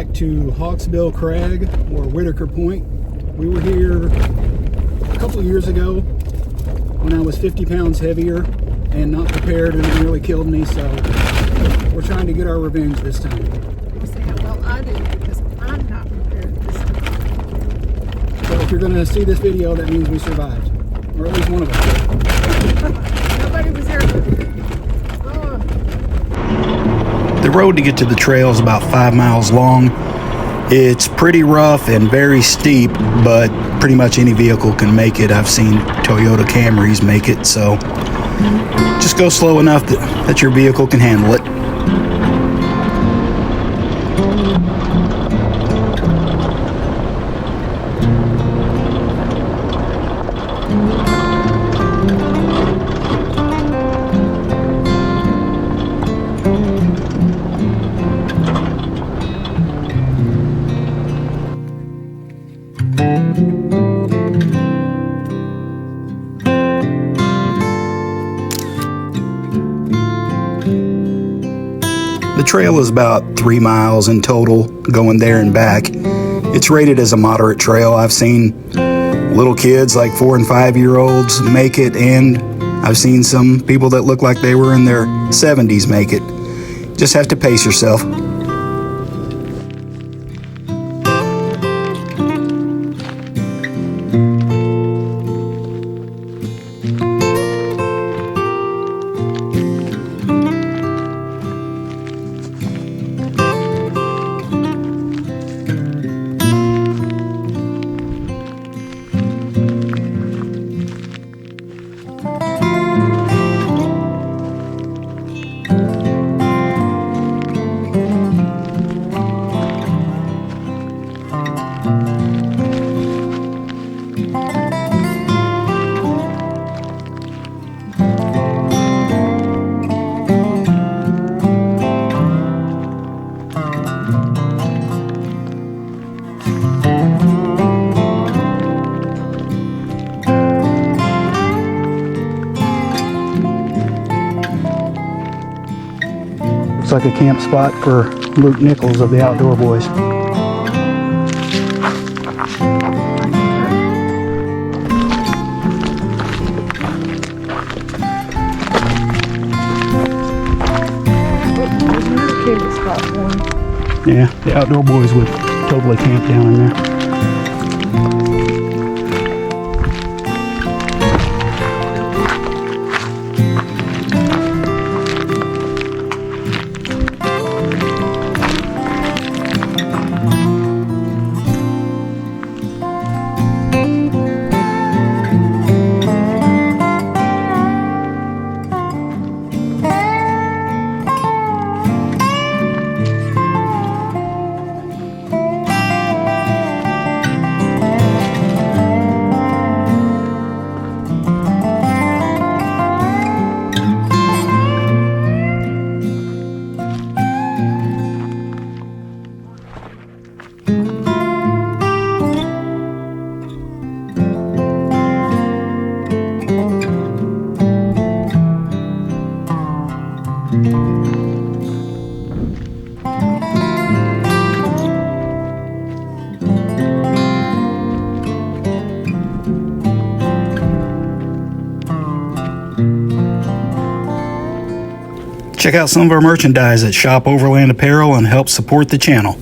back to Hawksbill Crag, or Whitaker Point. We were here a couple of years ago when I was 50 pounds heavier and not prepared, and it nearly killed me, so we're trying to get our revenge this time. We'll see how well I do, because I'm not prepared this time. So if you're going to see this video, that means we survived. Or at least one of us. Nobody was there with me. The road to get to the trail is about 5 miles long. It's pretty rough and very steep, but pretty much any vehicle can make it. I've seen Toyota Camrys make it, so just go slow enough that your vehicle can handle it. The trail is about 3 miles in total, going there and back. It's rated as a moderate trail. I've seen little kids like 4 and 5-year-olds make it, and I've seen some people that look like they were in their 70s make it. Just have to pace yourself. Looks like a camp spot for Luke Nichols of the Outdoor Boys. Yeah, the Outdoor Boys would totally camp down in there. Check out some of our merchandise at Shop Overland Apparel and help support the channel.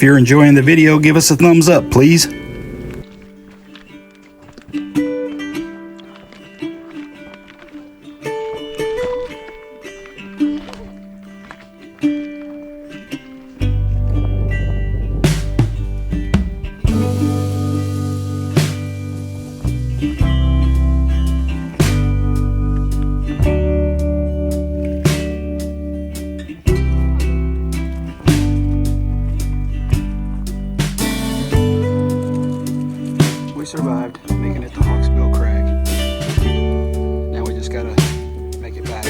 If you're enjoying the video, give us a thumbs up, please. We survived making it to Hawksbill Crag. Now we just gotta make it back.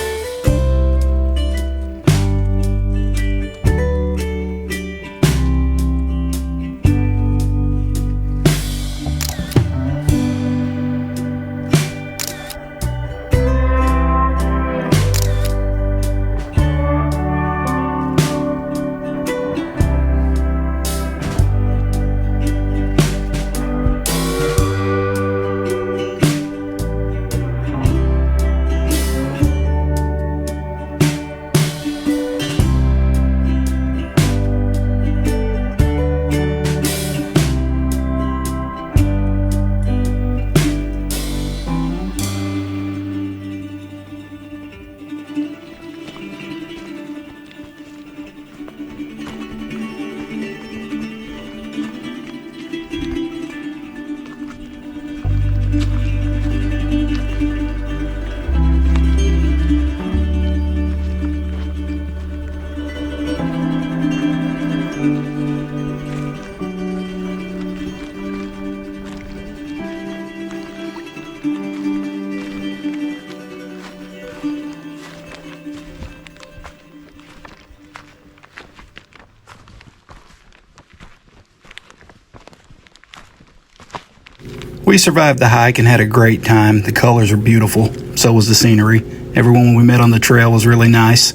We survived the hike and had a great time. The colors are beautiful. So was the scenery. Everyone we met on the trail was really nice.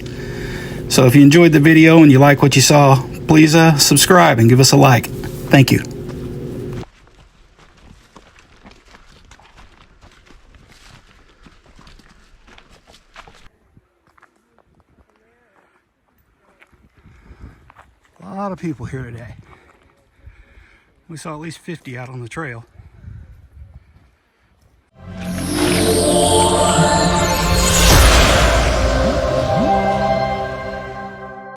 So if you enjoyed the video and you like what you saw, please subscribe and give us a like. Thank you. A lot of people here today. We saw at least 50 out on the trail.